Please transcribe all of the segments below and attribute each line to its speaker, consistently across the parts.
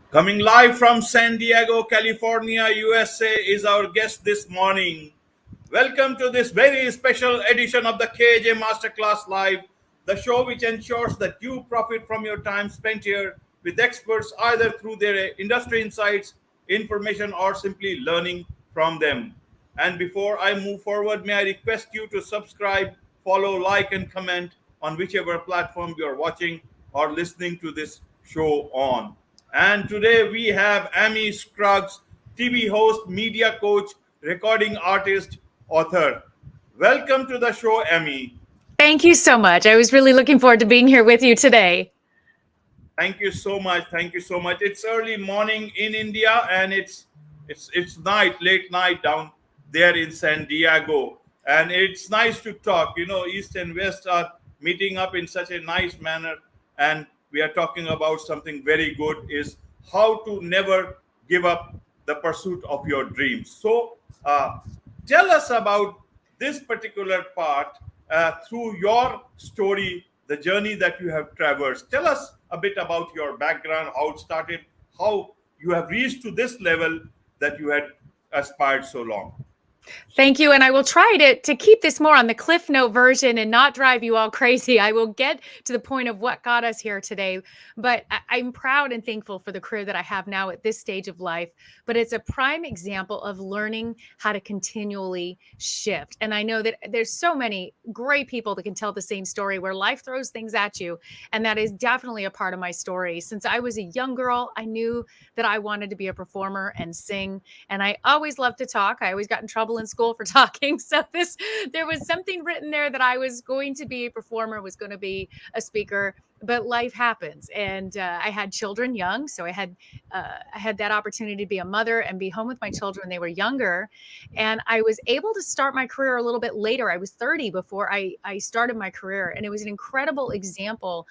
Speaker 1: Coming live from San Diego, California, USA, is our guest this morning. Welcome to this very special edition of the KAJ Masterclass Live, the show which ensures that you profit from your time spent here with experts either through their industry insights, information, or simply learning from them. And before I move forward, may I request you to subscribe, follow, like, and comment on whichever platform you're watching or listening to this show on. And today we have Amy Scruggs, TV host, media coach, recording artist, author. Welcome to the show, Amy.
Speaker 2: Thank you so much. I was really looking forward to being here with you today.
Speaker 1: Thank you so much. Thank you so much. It's early morning in India, and it's night, late night down there in San Diego, and it's nice to talk. You know, East and West are meeting up in such a nice manner, and we are talking about something very good: is how to never give up the pursuit of your dreams. So, tell us about this particular part through your story, the journey that you have traversed. Tell us a bit about your background, how it started, how you have reached to this level that you had aspired so long.
Speaker 2: Thank you. And I will try to keep this more on the Cliff Note version and not drive you all crazy. I will get to the point of what got us here today. But I'm proud and thankful for the career that I have now at this stage of life. But it's a prime example of learning how to continually shift. And I know that there's so many great people that can tell the same story where life throws things at you. And that is definitely a part of my story. Since I was a young girl, I knew that I wanted to be a performer and sing. And I always loved to talk. I always got in trouble in school for talking. So there was something written there that I was going to be a performer, was going to be a speaker, but life happens. And I had children young. So I had that opportunity to be a mother and be home with my children when they were younger. And I was able to start my career a little bit later. I was 30 before I started my career. And it was an incredible example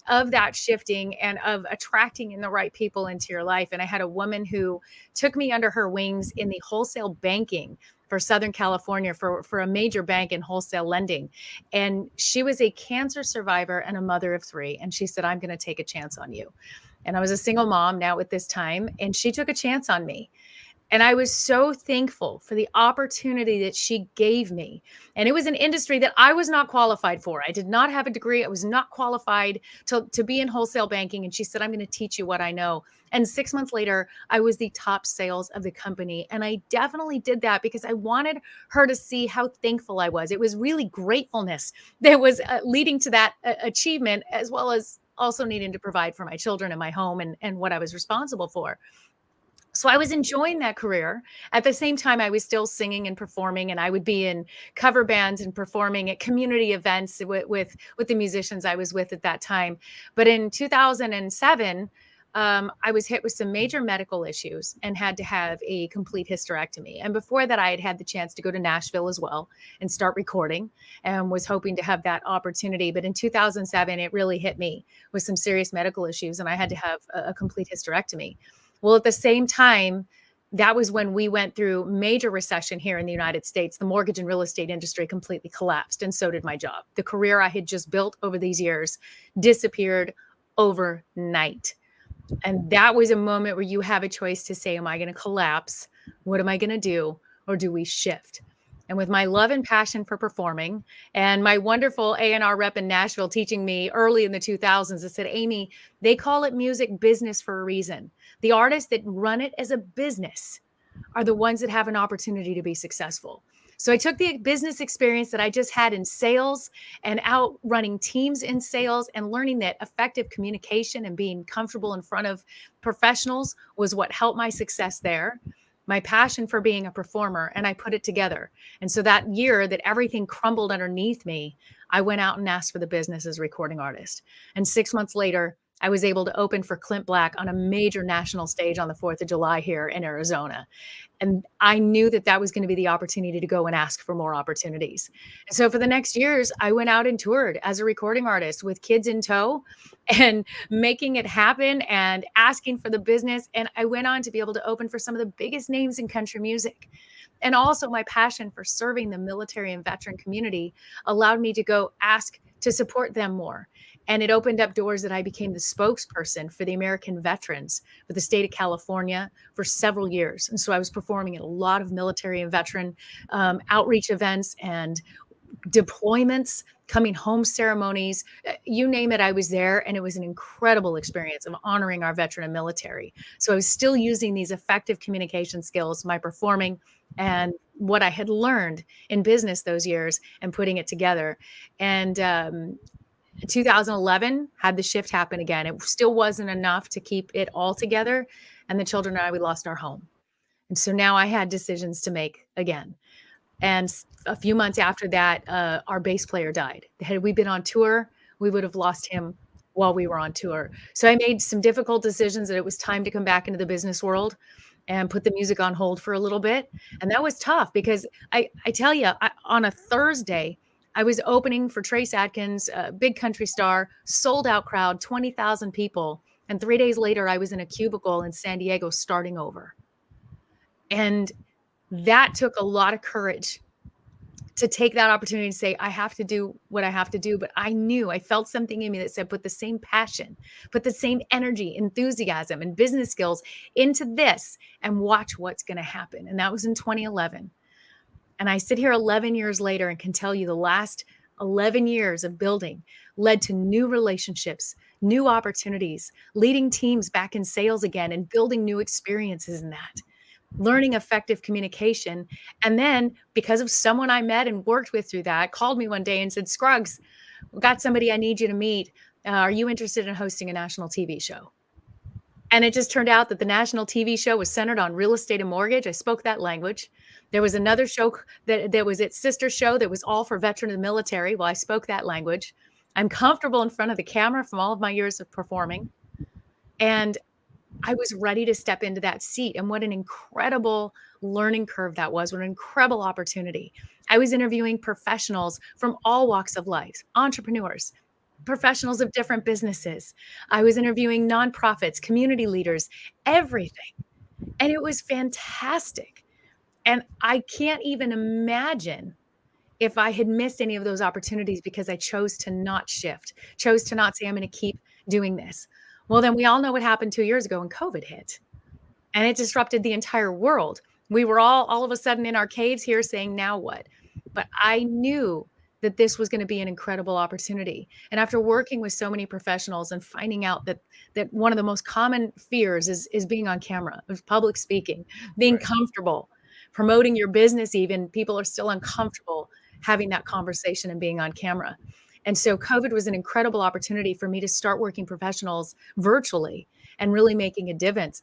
Speaker 2: of that shifting and of attracting in the right people into your life. And I had a woman who took me under her wings in the wholesale banking for Southern California for a major bank in wholesale lending. And she was a cancer survivor and a mother of three. And she said, I'm going to take a chance on you. And I was a single mom now at this time. And she took a chance on me. And I was so thankful for the opportunity that she gave me. And it was an industry that I was not qualified for. I did not have a degree. I was not qualified to be in wholesale banking. And she said, I'm going to teach you what I know. And 6 months later, I was the top sales of the company. And I definitely did that because I wanted her to see how thankful I was. It was really gratefulness that was leading to that achievement, as well as also needing to provide for my children and my home and what I was responsible for. So I was enjoying that career. At the same time, I was still singing and performing, and I would be in cover bands and performing at community events with the musicians I was with at that time. But in 2007, I was hit with some major medical issues and had to have a complete hysterectomy. And before that, I had had the chance to go to Nashville as well and start recording and was hoping to have that opportunity. But in 2007, it really hit me with some serious medical issues, and I had to have a complete hysterectomy. Well, at the same time, that was when we went through major recession here in the United States. The mortgage and real estate industry completely collapsed, and so did my job. The career I had just built over these years disappeared overnight. And that was a moment where you have a choice to say, am I going to collapse? What am I going to do? Or do we shift? And with my love and passion for performing and my wonderful A&R rep in Nashville teaching me early in the 2000s, I said, Amy, they call it music business for a reason. The artists that run it as a business are the ones that have an opportunity to be successful. So I took the business experience that I just had in sales and out running teams in sales and learning that effective communication and being comfortable in front of professionals was what helped my success there. My passion for being a performer, and I put it together. And so that year that everything crumbled underneath me, I went out and asked for the business as a recording artist. And 6 months later, I was able to open for Clint Black on a major national stage on the 4th of July here in Arizona. And I knew that that was going to be the opportunity to go and ask for more opportunities. And so for the next years, I went out and toured as a recording artist with kids in tow and making it happen and asking for the business. And I went on to be able to open for some of the biggest names in country music. And also my passion for serving the military and veteran community allowed me to go ask to support them more And it opened up doors that I became the spokesperson for the American veterans for the state of California for several years. And so I was performing at a lot of military and veteran outreach events and deployments, coming home ceremonies, you name it, I was there. And it was an incredible experience of honoring our veteran and military. So I was still using these effective communication skills, my performing, and what I had learned in business those years and putting it together. And 2011 had the shift happen again. It still wasn't enough to keep it all together. And the children and I, we lost our home. And so now I had decisions to make again. And a few months after that, our bass player died. Had we been on tour, we would have lost him while we were on tour. So I made some difficult decisions that it was time to come back into the business world and put the music on hold for a little bit. And that was tough because I tell you, on a Thursday, I was opening for Trace Adkins, a big country star, sold out crowd, 20,000 people. And 3 days later, I was in a cubicle in San Diego starting over. And that took a lot of courage to take that opportunity to say, I have to do what I have to do. But I knew, I felt something in me that said, put the same passion, put the same energy, enthusiasm, and business skills into this and watch what's going to happen. And that was in 2011. And I sit here 11 years later and can tell you the last 11 years of building led to new relationships, new opportunities, leading teams back in sales again and building new experiences in that. Learning effective communication. And then because of someone I met and worked with through that, called me one day and said, Scruggs, we've got somebody I need you to meet. Are you interested in hosting a national TV show? And it just turned out that the national TV show was centered on real estate and mortgage. I spoke that language. There was another show that was its sister show that was all for veterans and military. Well, I spoke that language. I'm comfortable in front of the camera from all of my years of performing. And I was ready to step into that seat. And what an incredible learning curve that was. What an incredible opportunity. I was interviewing professionals from all walks of life, entrepreneurs, professionals of different businesses. I was interviewing nonprofits, community leaders, everything. And it was fantastic. And I can't even imagine if I had missed any of those opportunities because I chose to not shift, chose to not say, I'm going to keep doing this. Well, then we all know what happened 2 years ago when COVID hit and it disrupted the entire world. We were all of a sudden in our caves here saying, now what? But I knew that this was going to be an incredible opportunity. And after working with so many professionals and finding out that one of the most common fears is being on camera, of public speaking, being comfortable, promoting your business, even people are still uncomfortable having that conversation and being on camera. And so COVID was an incredible opportunity for me to start working professionals virtually and really making a difference.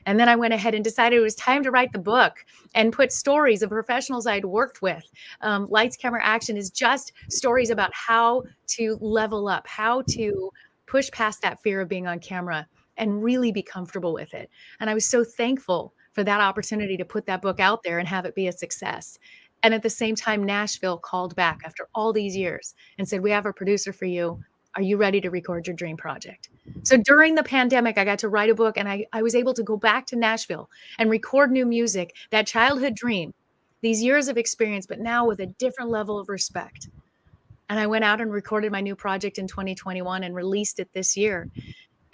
Speaker 2: And then I went ahead and decided it was time to write the book and put stories of professionals I'd worked with. Lights, Camera, Action is just stories about how to level up, how to push past that fear of being on camera and really be comfortable with it. And I was so thankful for that opportunity to put that book out there and have it be a success. And at the same time, Nashville called back after all these years and said, we have a producer for you. Are you ready to record your dream project? So during the pandemic, I got to write a book and I was able to go back to Nashville and record new music, that childhood dream, these years of experience, but now with a different level of respect. And I went out and recorded my new project in 2021 and released it this year.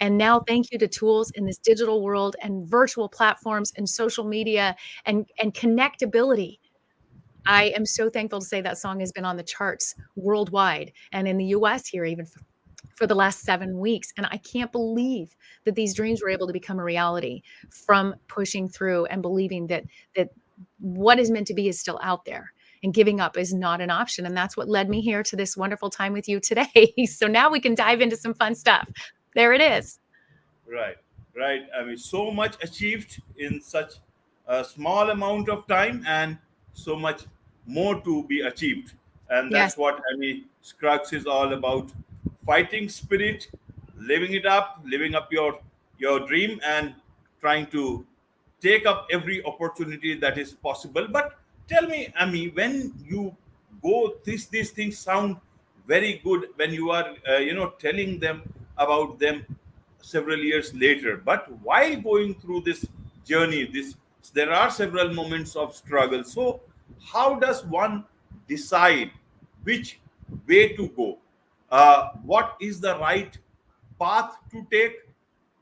Speaker 2: And now, thank you to tools in this digital world and virtual platforms and social media and connectability, I am so thankful to say that song has been on the charts worldwide and in the US here even for the last 7 weeks. And I can't believe that these dreams were able to become a reality from pushing through and believing that what is meant to be is still out there and giving up is not an option. And that's what led me here to this wonderful time with you today. So now we can dive into some fun stuff. There it is.
Speaker 1: Right. I mean, so much achieved in such a small amount of time and so much more to be achieved. And
Speaker 2: Yes.
Speaker 1: that's what Amy Scruggs is all about. Fighting spirit, living up your dream and trying to take up every opportunity that is possible. But tell me, Amy, when you go, these things sound very good when you are, telling them about them several years later. But while going through this journey, there are several moments of struggle. So, how does one decide which way to go? what is the right path to take,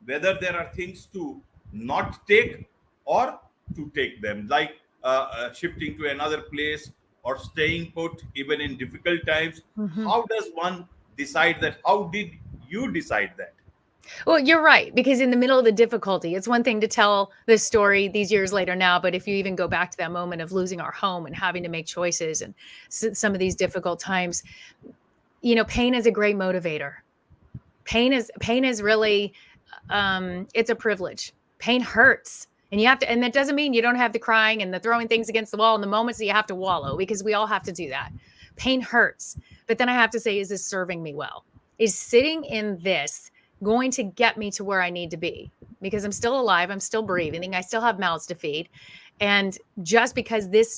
Speaker 1: whether there are things to not take or to take them, like shifting to another place or staying put even in difficult times.
Speaker 2: Mhm.
Speaker 1: How does one decide that? How did you decide that?
Speaker 2: Well, you're right, because in the middle of the difficulty, it's one thing to tell this story these years later now, but if you even go back to that moment of losing our home and having to make choices and some of these difficult times, pain is a great motivator. Pain is really it's a privilege. Pain hurts. And you have to, and that doesn't mean you don't have the crying and the throwing things against the wall and the moments that you have to wallow, because we all have to do that. Pain hurts. But then I have to say, is this serving me well? Is sitting in this going to get me to where I need to be? Because I'm still alive, I'm still breathing, I still have mouths to feed. And just because this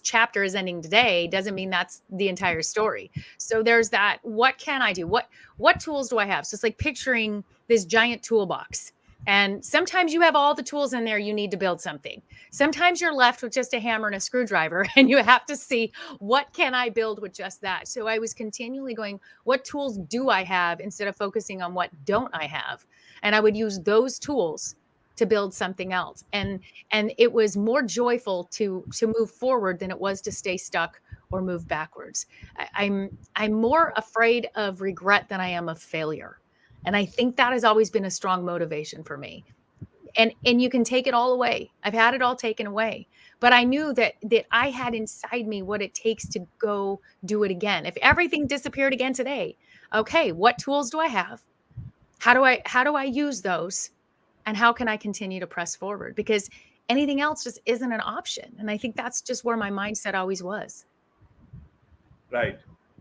Speaker 2: chapter is ending today doesn't mean that's the entire story. So there's that. What can I do? What tools do I have? So it's like picturing this giant toolbox. And sometimes you have all the tools in there you need to build something. Sometimes you're left with just a hammer and a screwdriver, and you have to see, what can I build with just that? So I was continually going, what tools do I have, instead of focusing on what don't I have? And I would use those tools to build something else. And it was more joyful to move forward than it was to stay stuck or move backwards. I'm more afraid of regret than I am of failure. And I think that has always been a strong motivation for me. And you can take it all away. I've had it all taken away. But I knew that I had inside me what it takes to go do it again. If everything disappeared again today, okay, what tools do I have? How do I use those? And how can I continue to press forward? Because anything else just isn't an option. And I think that's just where my mindset always was.
Speaker 1: Right,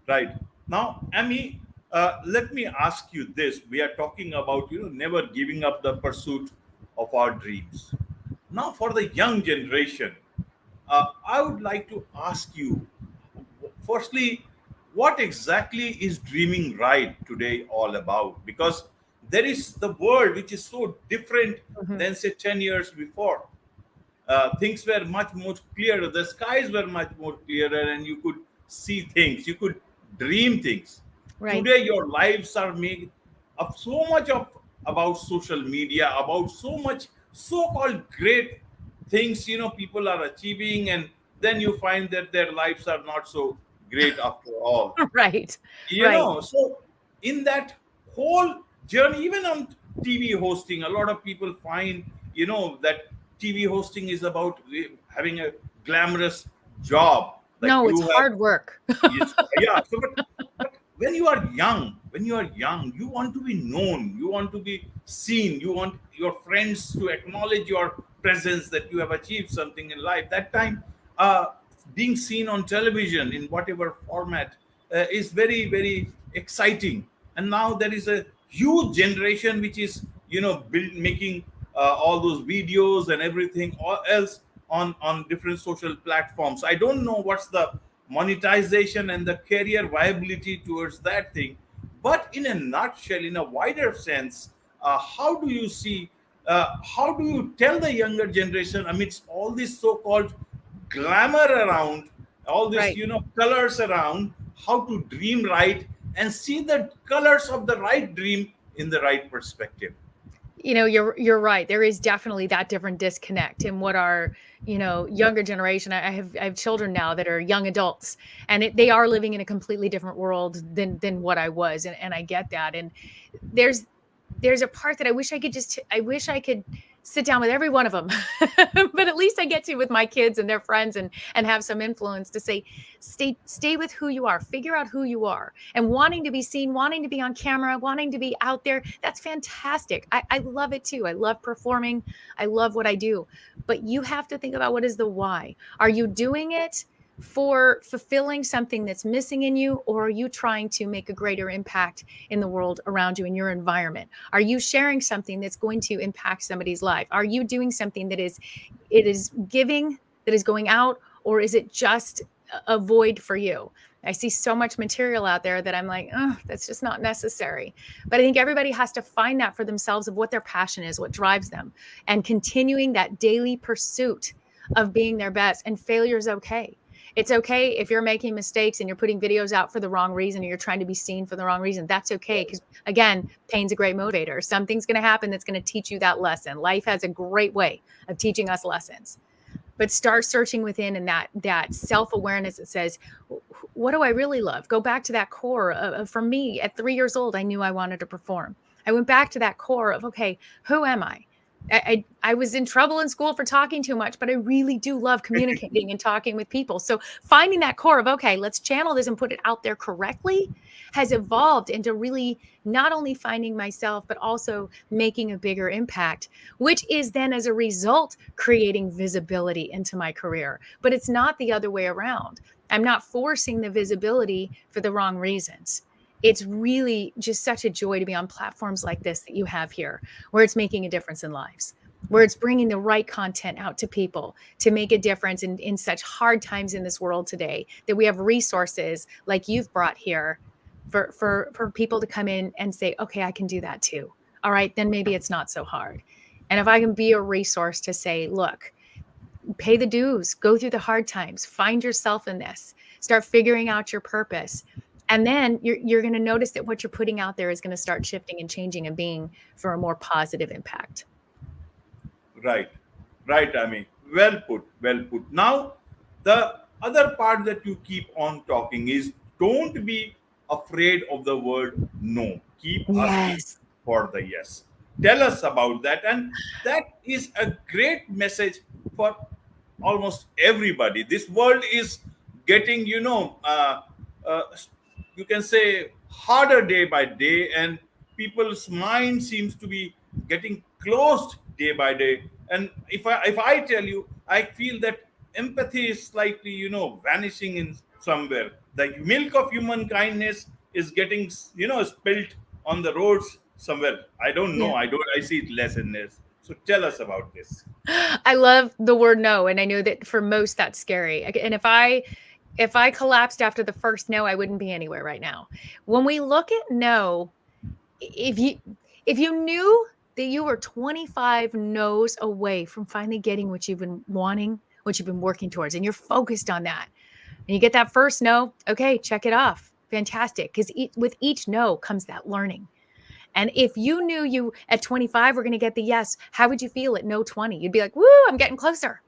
Speaker 1: right. Now, Amy, let me ask you this. We are talking about, never giving up the pursuit of our dreams. Now, for the young generation, I would like to ask you, firstly, what exactly is dreaming right today all about? Because there is the world which is so different
Speaker 2: Mhm.
Speaker 1: than, say, 10 years before. Things were much more clearer. The skies were much more clearer, and you could see things. You could dream things.
Speaker 2: Right.
Speaker 1: Today, your lives are made up so much of about social media, about so much so-called great things. People are achieving, and then you find that their lives are not so great after all.
Speaker 2: Right. Right.
Speaker 1: So in that whole journey, even on TV hosting, a lot of people find that TV hosting is about having a glamorous job, like
Speaker 2: No, it's
Speaker 1: you have.
Speaker 2: hard work.
Speaker 1: Yes, yeah. So, but when you are young, you want to be known, you want to be seen, you want your friends to acknowledge your presence, that you have achieved something in life. That time, being seen on television in whatever format is very, very exciting. And now there is a huge generation which is, making all those videos and everything or else on different social platforms. I don't know what's the monetization and the career viability towards that thing, but in a nutshell, in a wider sense, how do you see, how do you tell the younger generation amidst all this so-called glamour around, all this
Speaker 2: Right.
Speaker 1: colors around, how to dream right and see the colors of the right dream in the right perspective?
Speaker 2: You're right. There is definitely that different disconnect in what our, younger generation. I have children now that are young adults, and they are living in a completely different world than what I was, and I get that. And there's there's a part that I wish I could sit down with every one of them. But at least I get to with my kids and their friends, and have some influence to say, stay with who you are, figure out who you are, and wanting to be seen, wanting to be on camera, wanting to be out there. That's fantastic. I love it too. I love performing. I love what I do. But you have to think about, what is the why? Are you doing it for fulfilling something that's missing in you, or are you trying to make a greater impact in the world around you, in your environment? Are you sharing something that's going to impact somebody's life? Are you doing something that is giving, that is going out, or is it just a void for you? I see so much material out there that I'm like, oh, that's just not necessary. But I think everybody has to find that for themselves, of what their passion is, what drives them, and continuing that daily pursuit of being their best. And failure is okay. It's okay if you're making mistakes and you're putting videos out for the wrong reason, or you're trying to be seen for the wrong reason. That's okay. Because again, pain's a great motivator. Something's going to happen that's going to teach you that lesson. Life has a great way of teaching us lessons. But start searching within, and that self-awareness that says, what do I really love? Go back to that core for me at 3 years old, I knew I wanted to perform. I went back to that core of, okay, who am I? I was in trouble in school for talking too much, but I really do love communicating and talking with people. So finding that core of, okay, let's channel this and put it out there correctly has evolved into really not only finding myself, but also making a bigger impact, which is then as a result, creating visibility into my career. But it's not the other way around. I'm not forcing the visibility for the wrong reasons. It's really just such a joy to be on platforms like this that you have here, where it's making a difference in lives, where it's bringing the right content out to people to make a difference in such hard times in this world today, that we have resources like you've brought here for people to come in and say, okay, I can do that too. All right, then maybe it's not so hard. And if I can be a resource to say, look, pay the dues, go through the hard times, find yourself in this, start figuring out your purpose. And then you're going to notice that what you're putting out there is going to start shifting and changing and being for a more positive impact.
Speaker 1: Right, right, Amy. Well put, well put. Now, the other part that you keep on talking is, don't be afraid of the word no. Keep asking
Speaker 2: Yes.
Speaker 1: for the yes. Tell us about that. And that is a great message for almost everybody. This world is getting, uh, you can say, harder day by day, and people's mind seems to be getting closed day by day. And if I tell you, I feel that empathy is slightly, vanishing in somewhere. The milk of human kindness is getting, spilt on the roads somewhere. I don't
Speaker 2: Yeah.
Speaker 1: know. I see it less and less. So tell us about this.
Speaker 2: I love the word no. And I know that for most that's scary. And if I collapsed after the first no, I wouldn't be anywhere right now. When we look at no, if you knew that you were 25 no's away from finally getting what you've been wanting, what you've been working towards, and you're focused on that, and you get that first no, okay, check it off. Fantastic. Because with each no comes that learning. And if you knew you at 25 were going to get the yes, how would you feel at no 20? You'd be like, woo, I'm getting closer.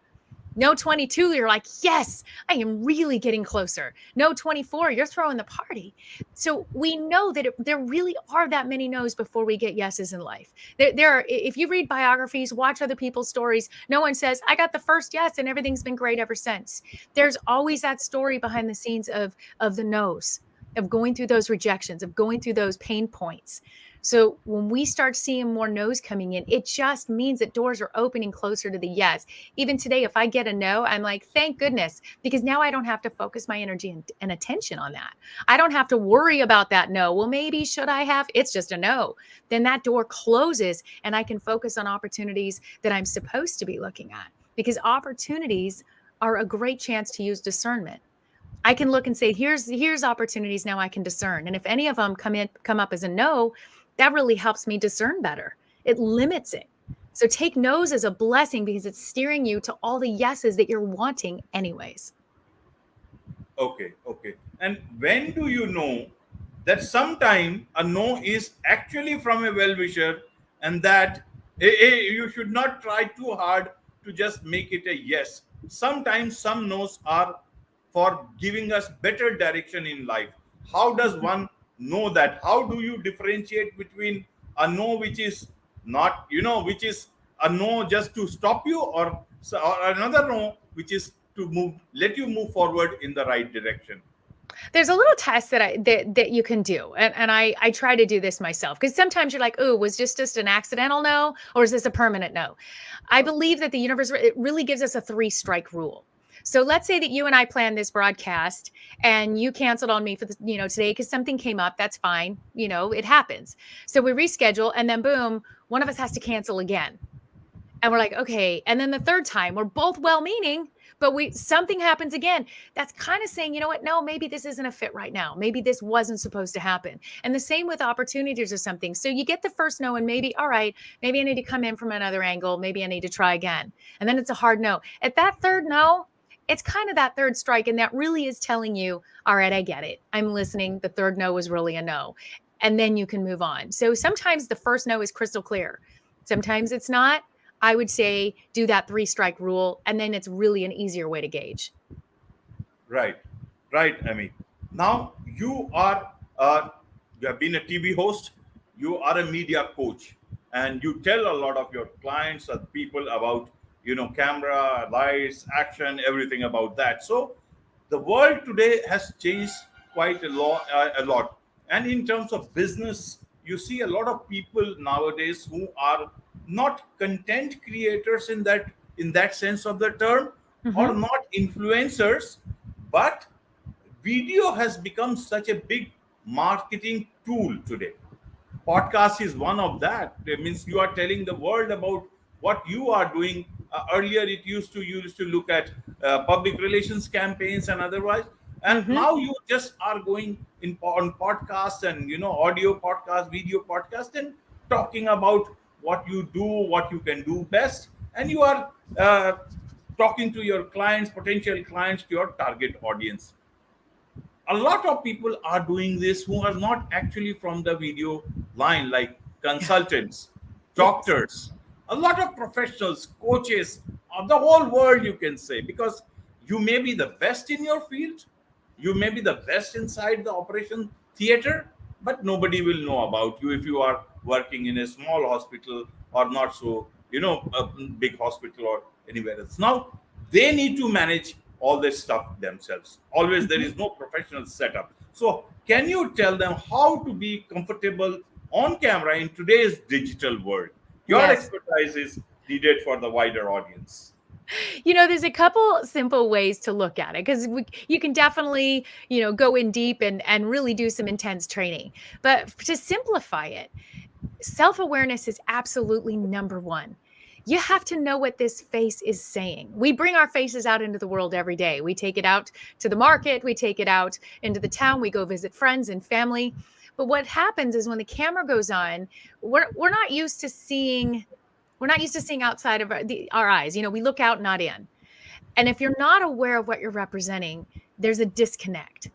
Speaker 2: No 22, you're like, yes, I am really getting closer. No 24, you're throwing the party. So we know that there really are that many no's before we get yeses in life. There are, if you read biographies, watch other people's stories, no one says, I got the first yes and everything's been great ever since. There's always that story behind the scenes of the no's, of going through those rejections, of going through those pain points. So when we start seeing more no's coming in, it just means that doors are opening closer to the yes. Even today, if I get a no, I'm like, thank goodness, because now I don't have to focus my energy and attention on that. I don't have to worry about that no. Well, maybe should I have? It's just a no. Then that door closes and I can focus on opportunities that I'm supposed to be looking at, because opportunities are a great chance to use discernment. I can look and say, here's opportunities now I can discern. And if any of them come up as a no, that really helps me discern better. It limits it. So take no's as a blessing, because it's steering you to all the yeses that you're wanting anyways.
Speaker 1: Okay, okay. And when do you know that sometime a no is actually from a well-wisher, and that you should not try too hard to just make it a yes? Sometimes some no's are for giving us better direction in life. How does one know that? How do you differentiate between a no which is not, which is a no just to stop you, or another no which is to let you move forward in the right direction?
Speaker 2: There's a little test that you can do. And I try to do this myself, because sometimes you're like, oh, was just an accidental no, or is this a permanent no? I believe that the universe, it really gives us a 3-strike rule. So let's say that you and I planned this broadcast and you canceled on me for today because something came up. That's fine. It happens. So we reschedule, and then boom, one of us has to cancel again. And we're like, okay. And then the third time, we're both well-meaning, but something happens again. That's kind of saying, you know what? No, maybe this isn't a fit right now. Maybe this wasn't supposed to happen. And the same with opportunities or something. So you get the first no, and maybe, all right, maybe I need to come in from another angle. Maybe I need to try again. And then it's a hard no. At that third no, it's kind of that third strike. And that really is telling you, all right, I get it. I'm listening. The third no is really a no. And then you can move on. So sometimes the first no is crystal clear. Sometimes it's not. I would say do that 3-strike rule. And then it's really an easier way to gauge.
Speaker 1: Right, right, Amy. Now you have been a TV host, you are a media coach, and you tell a lot of your clients and people about camera, lights, action, everything about that. So the world today has changed quite a lot. And in terms of business, you see a lot of people nowadays who are not content creators in that sense of the term, or
Speaker 2: Mm-hmm.
Speaker 1: not influencers, but video has become such a big marketing tool today. Podcast is one of that. It means you are telling the world about what you are doing. Earlier it used to look at public relations campaigns and otherwise, and
Speaker 2: Mm-hmm.
Speaker 1: now you just are going in on podcasts and audio podcast, video podcast, and talking about what you do, what you can do best, and you are talking to your clients, potential clients, to your target audience. A lot of people are doing this who are not actually from the video line, like
Speaker 2: Yeah.
Speaker 1: consultants,
Speaker 2: Yes.
Speaker 1: doctors, a lot of professionals, coaches of the whole world, you can say, because you may be the best in your field, you may be the best inside the operation theater, but nobody will know about you if you are working in a small hospital, or not so a big hospital, or anywhere else. Now they need to manage all this stuff themselves. Always there
Speaker 2: Mhm.
Speaker 1: is no professional setup. So can you tell them how to be comfortable on camera in today's digital world? Your
Speaker 2: Yes.
Speaker 1: expertise is needed for the wider audience.
Speaker 2: There's a couple simple ways to look at it because you can definitely, go in deep and really do some intense training. But to simplify it, self-awareness is absolutely number one. You have to know what this face is saying. We bring our faces out into the world every day. We take it out to the market, we take it out into the town, we go visit friends and family. But what happens is when the camera goes on, we're not used to seeing outside of our eyes. We look out, not in. And if you're not aware of what you're representing, there's a disconnect.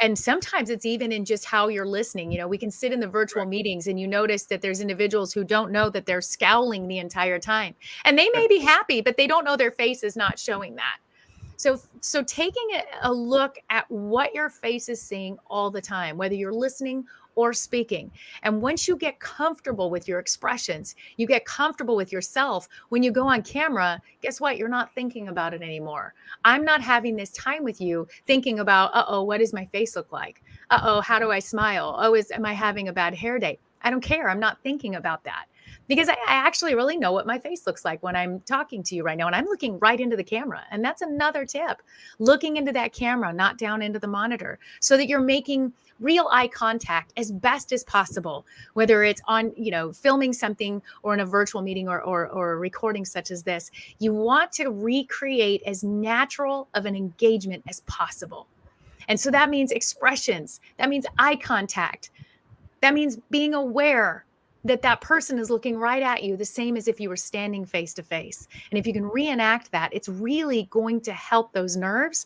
Speaker 2: And sometimes it's even in just how you're listening. We can sit in the virtual
Speaker 1: Right.
Speaker 2: meetings and you notice that there's individuals who don't know that they're scowling the entire time. And they may be happy, but they don't know their face is not showing that. So taking a look at what your face is saying all the time, whether you're listening or speaking. And once you get comfortable with your expressions, you get comfortable with yourself. When you go on camera, guess what? You're not thinking about it anymore. I'm not having this time with you thinking about, uh-oh, what does my face look like? Uh-oh, how do I smile? Oh, am I having a bad hair day? I don't care. I'm not thinking about that because I actually really know what my face looks like when I'm talking to you right now. And I'm looking right into the camera. And that's another tip, looking into that camera, not down into the monitor, so that you're making real eye contact as best as possible, whether it's on, filming something or in a virtual meeting or a recording such as this. You want to recreate as natural of an engagement as possible. And so that means expressions, that means eye contact, that means being aware that that person is looking right at you, the same as if you were standing face to face. And if you can reenact that, it's really going to help those nerves.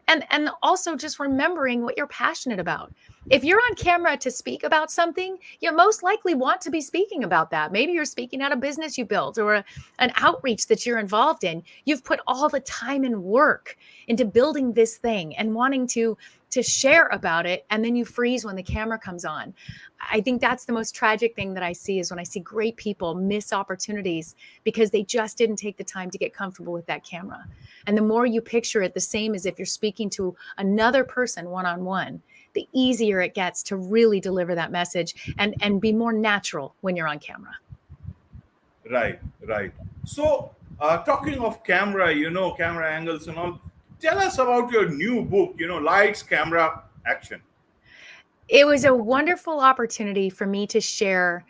Speaker 2: And also just remembering what you're passionate about. If you're on camera to speak about something, you most likely want to be speaking about that. Maybe you're speaking at a business you built or an outreach that you're involved in. You've put all the time and work into building this thing and wanting to share about it, and then you freeze when the camera comes on. I think that's the most tragic thing that I see, is when I see great people miss opportunities because they just didn't take the time to get comfortable with that camera. And the more you picture it the same as if you're speaking to another person one-on-one, the easier it gets to really deliver that message and be more natural when you're on camera.
Speaker 1: Right, right. So, talking of camera, camera angles and all, tell us about your new book, Lights, Camera, Action.
Speaker 2: It was a wonderful opportunity for me to share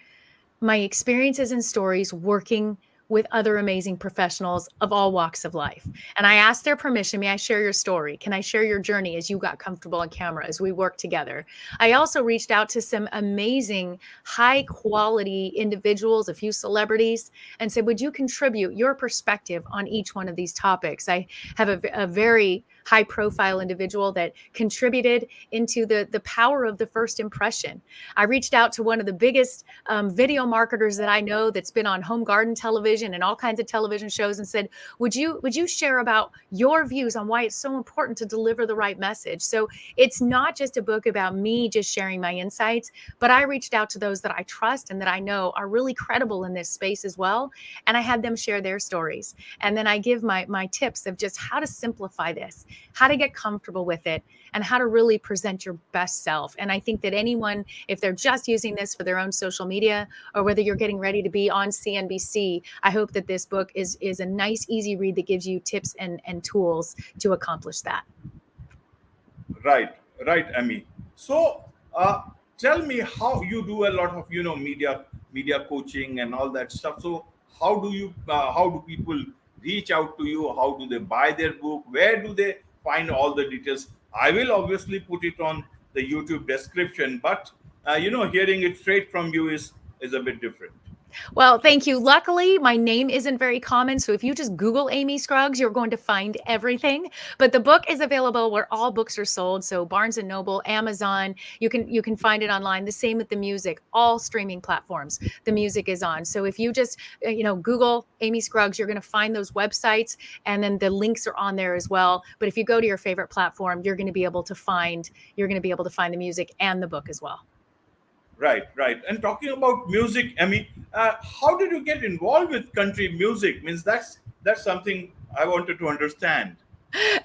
Speaker 2: my experiences and stories working with other amazing professionals of all walks of life. And I asked their permission. May I share your story? Can I share your journey as you got comfortable on camera, as we worked together? I also reached out to some amazing, high quality individuals, a few celebrities, and said, would you contribute your perspective on each one of these topics? I have a very high profile individual that contributed into the power of the first impression. I reached out to one of the biggest video marketers that I know that's been on home garden television and all kinds of television shows and said, would you share about your views on why it's so important to deliver the right message? So it's not just a book about me just sharing my insights, but I reached out to those that I trust and that I know are really credible in this space as well. And I had them share their stories. And then I give my tips of just how to simplify this, how to get comfortable with it, and how to really present your best self. And I think that anyone, if they're just using this for their own social media, or whether you're getting ready to be on CNBC, I hope that this book is a nice, easy read that gives you tips and tools to accomplish that.
Speaker 1: Right, right, Amy. So, tell me how you do a lot of media coaching and all that stuff. So, how do people reach out to you? How do they buy their book? Where do they find all the details? I will obviously put it on the YouTube description, but hearing it straight from you is a bit different.
Speaker 2: Well, thank you. Luckily, my name isn't very common. So if you just Google Amy Scruggs, you're going to find everything. But the book is available where all books are sold. So Barnes and Noble, Amazon, you can find it online. The same with the music, all streaming platforms. The music is on. So if you just Google Amy Scruggs, you're going to find those websites, and then the links are on there as well. But if you go to your favorite platform, you're going to be able to find the music and the book as well.
Speaker 1: Right, right. And talking about music, I mean, how did you get involved with country music? Means that's something I wanted to understand.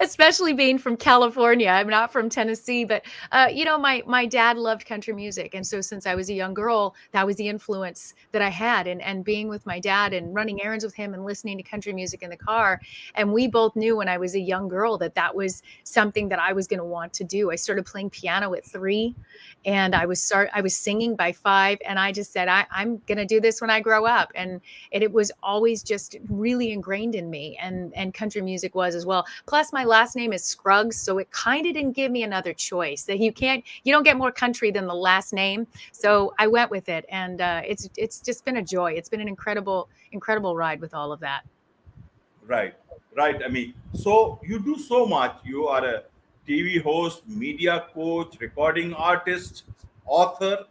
Speaker 2: Especially being from California. I'm not from Tennessee, but my dad loved country music, and so since I was a young girl, that was the influence that I had, and being with my dad and running errands with him and listening to country music in the car. And we both knew when I was a young girl that was something that I was going to want to do. I started playing piano at 3, and I was singing by 5, and I just said I'm going to do this when I grow up, and it was always just really ingrained in me, and country music was as well. Plus, my last name is Scruggs, so it kind of didn't give me another choice. That you don't get more country than the last name. So I went with it, and it's just been a joy. It's been an incredible ride with all of that.
Speaker 1: Right, right. I mean, so you do so much. You are a TV host, media coach, recording artist, author.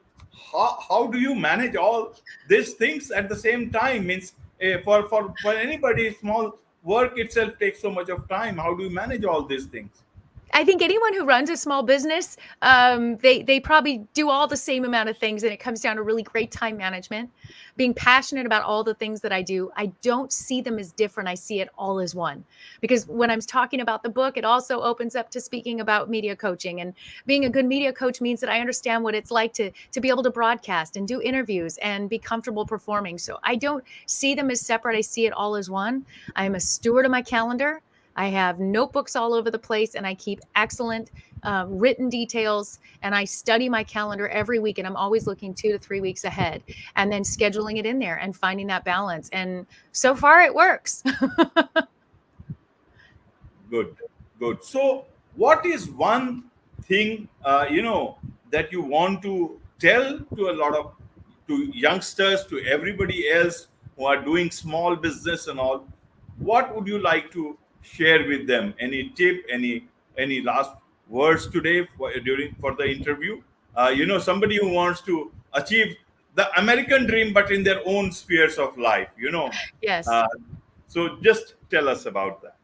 Speaker 1: How do you manage all these things at the same time? Means for anybody, small work itself takes so much of time. How do you manage all these things?
Speaker 2: I think anyone who runs a small business, they probably do all the same amount of things, and it comes down to really great time management, being passionate about all the things that I do. I don't see them as different. I see it all as one. Because when I'm talking about the book, it also opens up to speaking about media coaching. And being a good media coach means that I understand what it's like to be able to broadcast and do interviews and be comfortable performing. So I don't see them as separate. I see it all as one. I am a steward of my calendar. I have notebooks all over the place, and I keep excellent written details, and I study my calendar every week, and I'm always looking 2 to 3 weeks ahead, and then scheduling it in there and finding that balance. And so far it works.
Speaker 1: Good, good. So, what is one thing that you want to tell to a lot of to youngsters, to everybody else who are doing small business and all? What would you like to share with them? Any tip? Any last words today for the interview? Somebody who wants to achieve the American dream, but in their own spheres of life.
Speaker 2: Yes.
Speaker 1: Uh, so just tell us about that.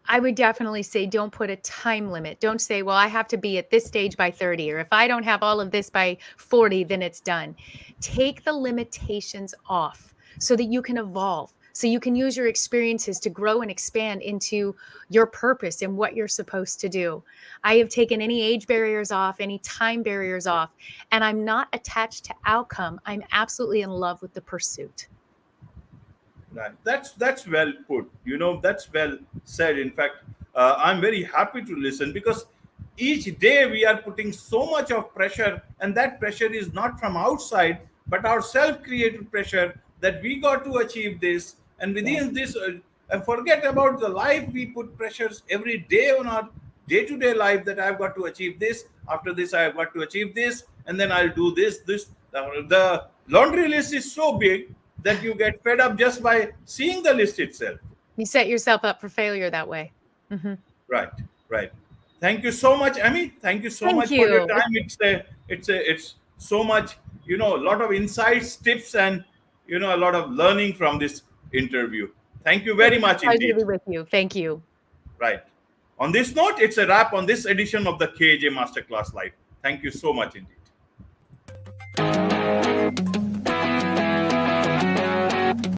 Speaker 2: I would definitely say don't put a time limit. Don't say, well, I have to be at this stage by 30, or if I don't have all of this by 40, then it's done. Take the limitations off so that you can evolve, so you can use your experiences to grow and expand into your purpose and what you're supposed to do. I have taken any age barriers off, any time barriers off, and I'm not attached to outcome. I'm absolutely in love with the pursuit.
Speaker 1: Right. That's well put. That's well said. In fact, I'm very happy to listen because each day we are putting so much of pressure, and that pressure is not from outside, but our self-created pressure that we got to achieve this. And within this, and forget about the life. We put pressures every day on our day-to-day life that I've got to achieve this. After this, I've got to achieve this, and then I'll do this. The laundry list is so big that you get fed up just by seeing the list itself.
Speaker 2: You set yourself up for failure that way.
Speaker 1: Right, right. Thank you so much, Amy. Thank you so
Speaker 2: Thank
Speaker 1: much for your
Speaker 2: you.
Speaker 1: time. It's so much, a lot of insights, tips, and a lot of learning from this interview. Thank you very
Speaker 2: It's a
Speaker 1: much
Speaker 2: pleasure to
Speaker 1: indeed.
Speaker 2: be with you. Thank you.
Speaker 1: Right. On this note, it's a wrap on this edition of the KAJ Masterclass Live. Thank you so much indeed.